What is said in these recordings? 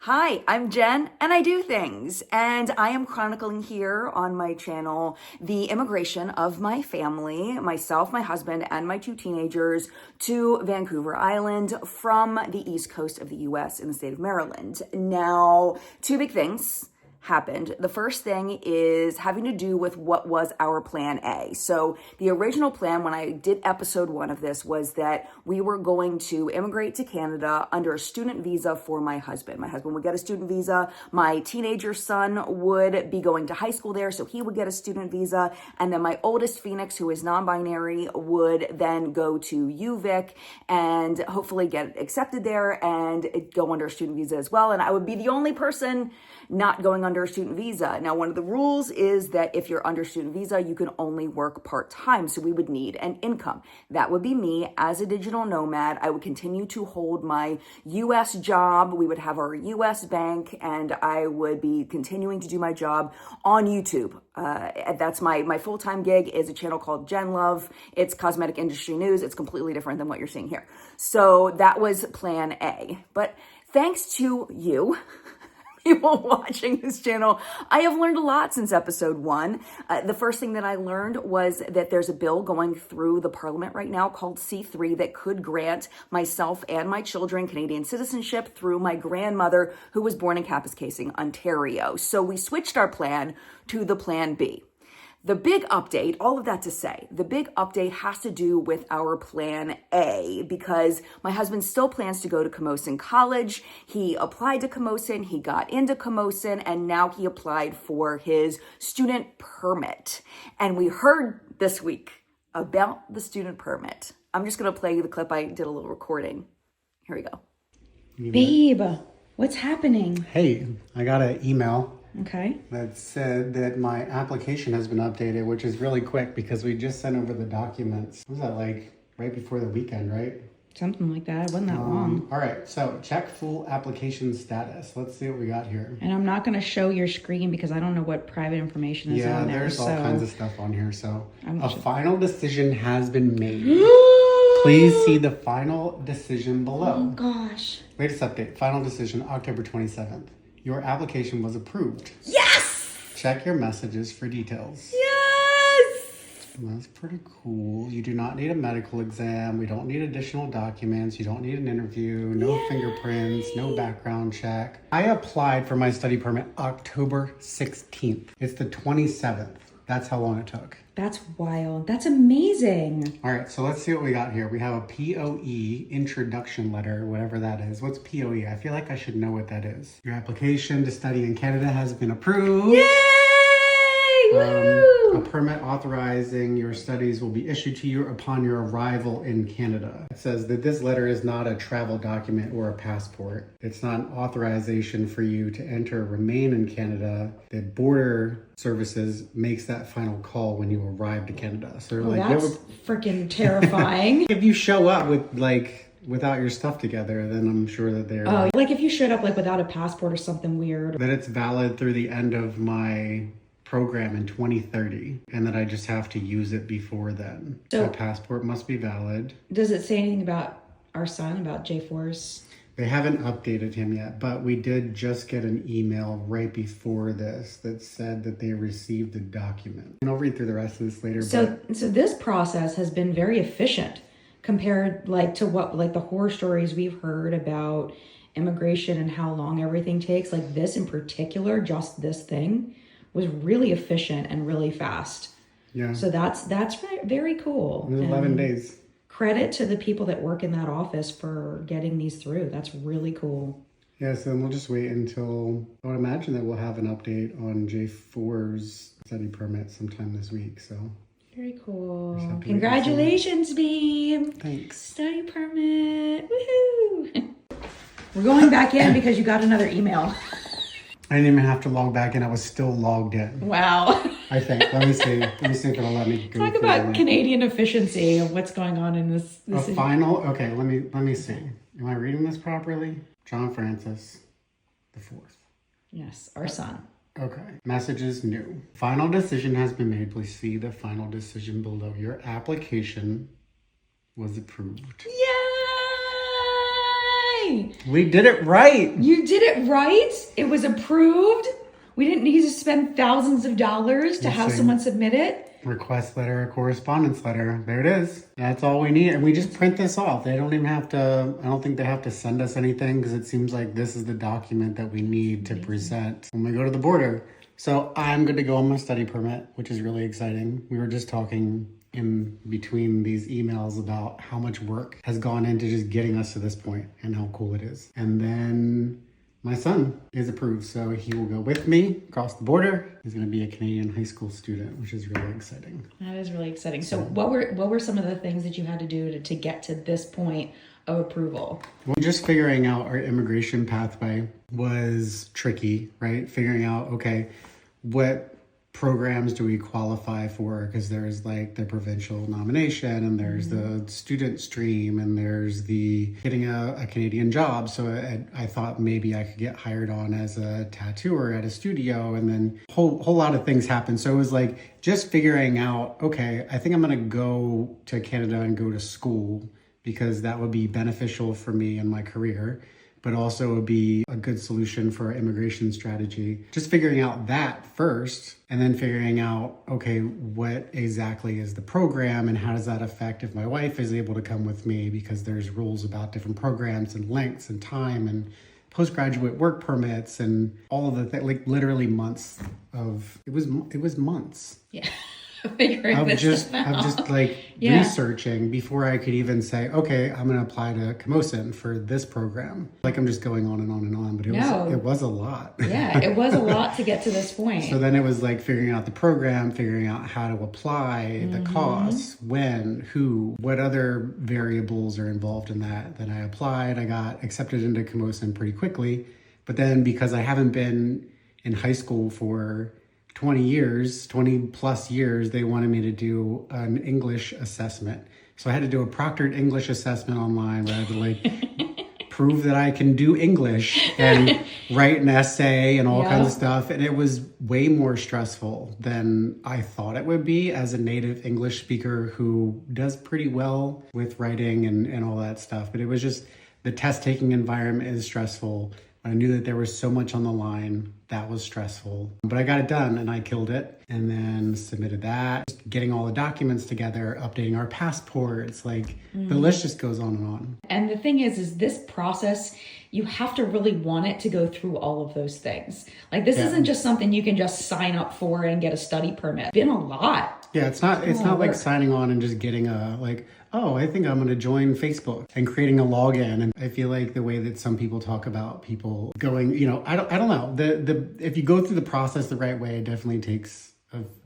Hi, I'm Jen, and I do things, and I am chronicling here on my channel the immigration of my family, myself, my husband, and my two teenagers to Vancouver Island from the east coast of the US in the state of Maryland. Now, two big things happened. The first thing is having to do with what was our plan A. So the original plan when I did episode 1 of this was that we were going to immigrate to Canada under a student visa for my husband. My husband would get a student visa. My teenager son would be going to high school there, so he would get a student visa. And then my oldest, Phoenix, who is non-binary, would then go to UVic and hopefully get accepted there and go under a student visa as well. And I would be the only person not going under a student visa. Now, one of the rules is that if you're under student visa, you can only work part-time. So we would need an income. That would be me as a digital nomad. I would continue to hold my US job. We would have our US bank, and I would be continuing to do my job on YouTube. That's my full-time gig is a channel called Jen Love. It's cosmetic industry news. It's completely different than what you're seeing here. So that was plan A. But thanks to you, people watching this channel, I have learned a lot since episode 1. The first thing that I learned was that there's a bill going through the parliament right now called C3 that could grant myself and my children Canadian citizenship through my grandmother who was born in Kapuskasing, Ontario. So we switched our plan to the plan B. The big update, all of that to say, the big update has to do with our plan A because my husband still plans to go to Camosun College. He applied to Camosun, he got into Camosun, and now he applied for his student permit. And we heard this week about the student permit. I'm just gonna play you the clip. I did a little recording. Here we go. Babe, what's happening? Hey, I got an email. Okay. That said that my application has been updated, which is really quick because we just sent over the documents. What was that, like right before the weekend, right? Something like that. It wasn't that long. All right, so check full application status. Let's see what we got here. And I'm not going to show your screen because I don't know what private information is on there. There's all kinds of stuff on here. So a sure. final decision has been made. Please see the final decision below. Oh, gosh. Latest update, final decision, October 27th. Your application was approved. Yes! Check your messages for details. Yes! That's pretty cool. You do not need a medical exam. We don't need additional documents. You don't need an interview. No fingerprints. No background check. I applied for my study permit October 16th. It's the 27th. That's how long it took. That's wild. That's amazing. All right, so let's see what we got here. We have a POE introduction letter, whatever that is. What's POE? I feel like I should know what that is. Your application to study in Canada has been approved. Yay! Woohoo! A permit authorizing your studies will be issued to you upon your arrival in Canada. It says that this letter is not a travel document or a passport. It's not an authorization for you to enter or remain in Canada. The border services makes that final call when you arrive to Canada. So they're that's freaking terrifying. if you show up with without your stuff together, then I'm sure that they're like if you showed up like without a passport or something weird. that it's valid through the end of my program in 2030 and that I just have to use it before then. So my passport must be valid. Does it say anything about our son, about J4's? They haven't updated him yet, but we did just get an email right before this that said that they received the document. And I'll read through the rest of this later. So this process has been very efficient compared to what the horror stories we've heard about immigration and how long everything takes. Like this in particular, just this thing was really efficient and really fast. Yeah. So that's very cool. It was 11 days. Credit to the people that work in that office for getting these through. That's really cool. Yeah, so then we'll just wait until, I would imagine that we'll have an update on J4's study permit sometime this week, so. Very cool. Congratulations, babe. Thanks. Study permit. Woohoo! We're going back in because you got another email. I didn't even have to log back in. I was still logged in. Wow. I think. Let me see. Let me see if it'll let me go. Talk about Canadian efficiency of what's going on in this. Okay, let me see. Am I reading this properly? John Francis the 4th. Yes, our son. Okay. Messages new. Final decision has been made. Please see the final decision below. Your application was approved. Yay! way. We did it right. You did it right. It was approved. We didn't need to spend thousands of dollars to have someone submit it. Request letter, correspondence letter. There it is. That's all we need. And we just print this off. They don't even have to, I don't think they have to send us anything because it seems like this is the document that we need to present when we go to the border. So I'm good to go on my study permit, which is really exciting. We were just talking in between these emails about how much work has gone into just getting us to this point and how cool it is. And then my son is approved, so he will go with me across the border. He's going to be a Canadian high school student, which is really exciting. That is really exciting. So what were some of the things that you had to do to get to this point of approval? Well, just figuring out our immigration pathway was tricky, right? Figuring out, okay, what programs do we qualify for? Because there's like the provincial nomination and there's the student stream and there's the getting a Canadian job. So I thought maybe I could get hired on as a tattooer at a studio, and then whole lot of things happened. So it was like just figuring out, okay, I think I'm going to go to Canada and go to school because that would be beneficial for me in my career, but also would be a good solution for our immigration strategy. Just figuring out that first, and then figuring out, okay, what exactly is the program and how does that affect if my wife is able to come with me, because there's rules about different programs and lengths and time and postgraduate work permits and all of the things, like literally months of, it was months. Yeah. Figuring this out. Of just like researching before I could even say, okay, I'm going to apply to Camosun for this program. Like I'm just going on and on and on, but it was a lot. Yeah, it was a lot to get to this point. So then it was like figuring out the program, figuring out how to apply, the costs, when, who, what other variables are involved in that. Then I applied, I got accepted into Camosun pretty quickly. But then because I haven't been in high school for 20 plus years, they wanted me to do an English assessment. So I had to do a proctored English assessment online where I had to like prove that I can do English and write an essay and all kinds of stuff. And it was way more stressful than I thought it would be as a native English speaker who does pretty well with writing and all that stuff. But it was just, the test taking environment is stressful. I knew that there was so much on the line. That was stressful. But I got it done and I killed it, and then submitted that. Just getting all the documents together, updating our passports, like the list just goes on and on. And the thing is this process, you have to really want it to go through all of those things. Like this isn't just something you can just sign up for and get a study permit. It's been a lot. Yeah, it's not like signing on and just getting a like, oh, I think I'm going to join Facebook and creating a login. And I feel like the way that some people talk about people going, I don't know. If you go through the process the right way, it definitely takes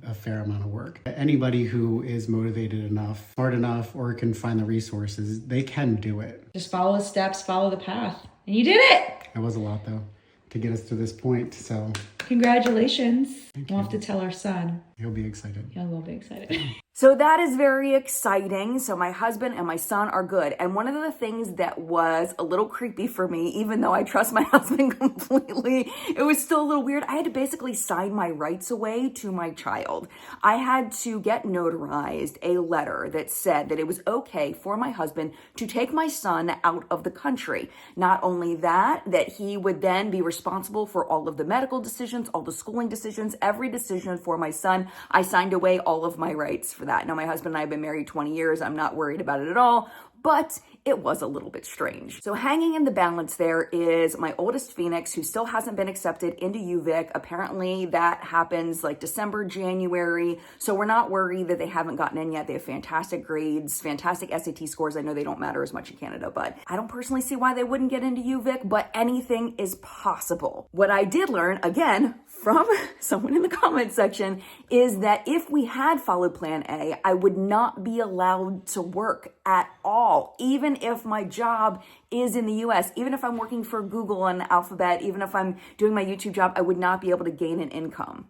a fair amount of work. Anybody who is motivated enough, smart enough, or can find the resources, they can do it. Just follow the steps, follow the path. And you did it. It was a lot though to get us to this point. So congratulations. We'll have to tell our son. He'll be excited. He'll be excited. So that is very exciting. So my husband and my son are good. And one of the things that was a little creepy for me, even though I trust my husband completely, it was still a little weird. I had to basically sign my rights away to my child. I had to get notarized a letter that said that it was okay for my husband to take my son out of the country. Not only that he would then be responsible for all of the medical decisions, all the schooling decisions, every decision for my son. I signed away all of my rights for that. Now, my husband and I have been married 20 years. I'm not worried about it at all, but it was a little bit strange. So hanging in the balance there is my oldest Phoenix, who still hasn't been accepted into UVic. Apparently that happens like December, January. So we're not worried that they haven't gotten in yet. They have fantastic grades, fantastic SAT scores. I know they don't matter as much in Canada, but I don't personally see why they wouldn't get into UVic, but anything is possible. What I did learn, again, from someone in the comment section, is that if we had followed plan A, I would not be allowed to work at all, even if my job is in the US, even if I'm working for Google and Alphabet, even if I'm doing my YouTube job, I would not be able to gain an income.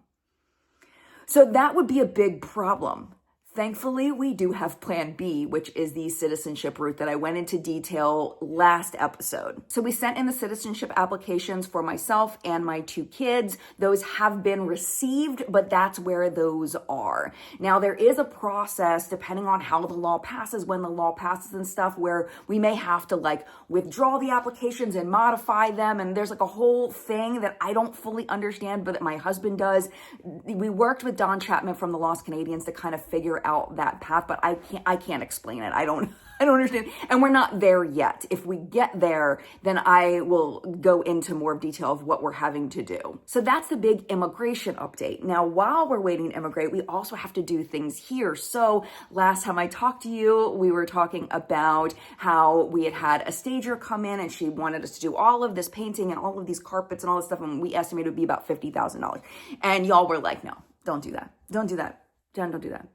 So that would be a big problem. Thankfully, we do have Plan B, which is the citizenship route that I went into detail last episode. So we sent in the citizenship applications for myself and my 2 kids. Those have been received, but that's where those are. Now, there is a process, depending on how the law passes, when the law passes and stuff, where we may have to like withdraw the applications and modify them. And there's like a whole thing that I don't fully understand, but that my husband does. We worked with Don Chapman from the Lost Canadians to kind of figure out that path, but I can't explain it. I don't understand. And we're not there yet. If we get there, then I will go into more detail of what we're having to do. So that's the big immigration update. Now, while we're waiting to immigrate, we also have to do things here. So last time I talked to you, we were talking about how we had a stager come in and she wanted us to do all of this painting and all of these carpets and all this stuff. And we estimated it would be about $50,000. And y'all were like, no, don't do that. Don't do that. Jen, don't do that.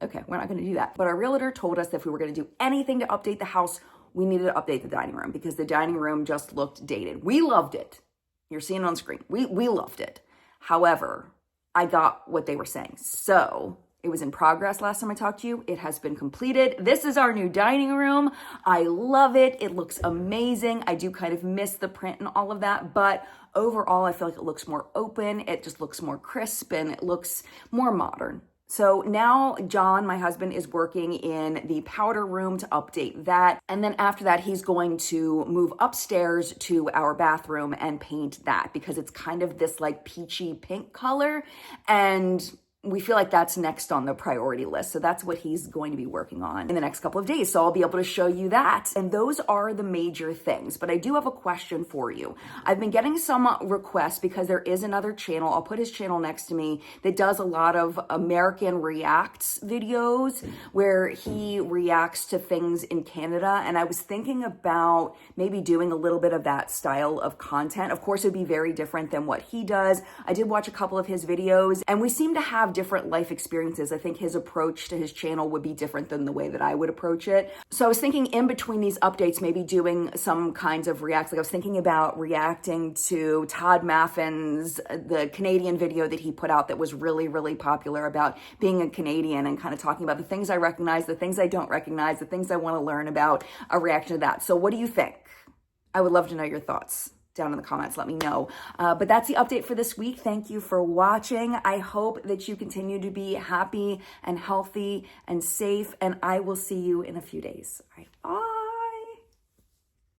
Okay, we're not going to do that. But our realtor told us that if we were going to do anything to update the house, we needed to update the dining room because the dining room just looked dated. We loved it. You're seeing it on screen. We loved it. However, I got what they were saying. So it was in progress last time I talked to you. It has been completed. This is our new dining room. I love it. It looks amazing. I do kind of miss the print and all of that, but overall, I feel like it looks more open. It just looks more crisp and it looks more modern. So now John, my husband, is working in the powder room to update that. And then after that, he's going to move upstairs to our bathroom and paint that because it's kind of this like peachy pink color. And we feel like that's next on the priority list. So that's what he's going to be working on in the next couple of days. So I'll be able to show you that. And those are the major things. But I do have a question for you. I've been getting some requests because there is another channel. I'll put his channel next to me that does a lot of American reacts videos where he reacts to things in Canada. And I was thinking about maybe doing a little bit of that style of content. Of course, it would be very different than what he does. I did watch a couple of his videos and we seem to have different life experiences. I think his approach to his channel would be different than the way that I would approach it. So I was thinking in between these updates, maybe doing some kinds of reacts. Like I was thinking about reacting to Todd Maffin's, the Canadian video that he put out that was really, really popular about being a Canadian and kind of talking about the things I recognize, the things I don't recognize, the things I want to learn about, a reaction to that. So what do you think? I would love to know your thoughts down in the comments. Let me know. But that's the update for this week. Thank you for watching. I hope that you continue to be happy and healthy and safe, and I will see you in a few days. All right, bye.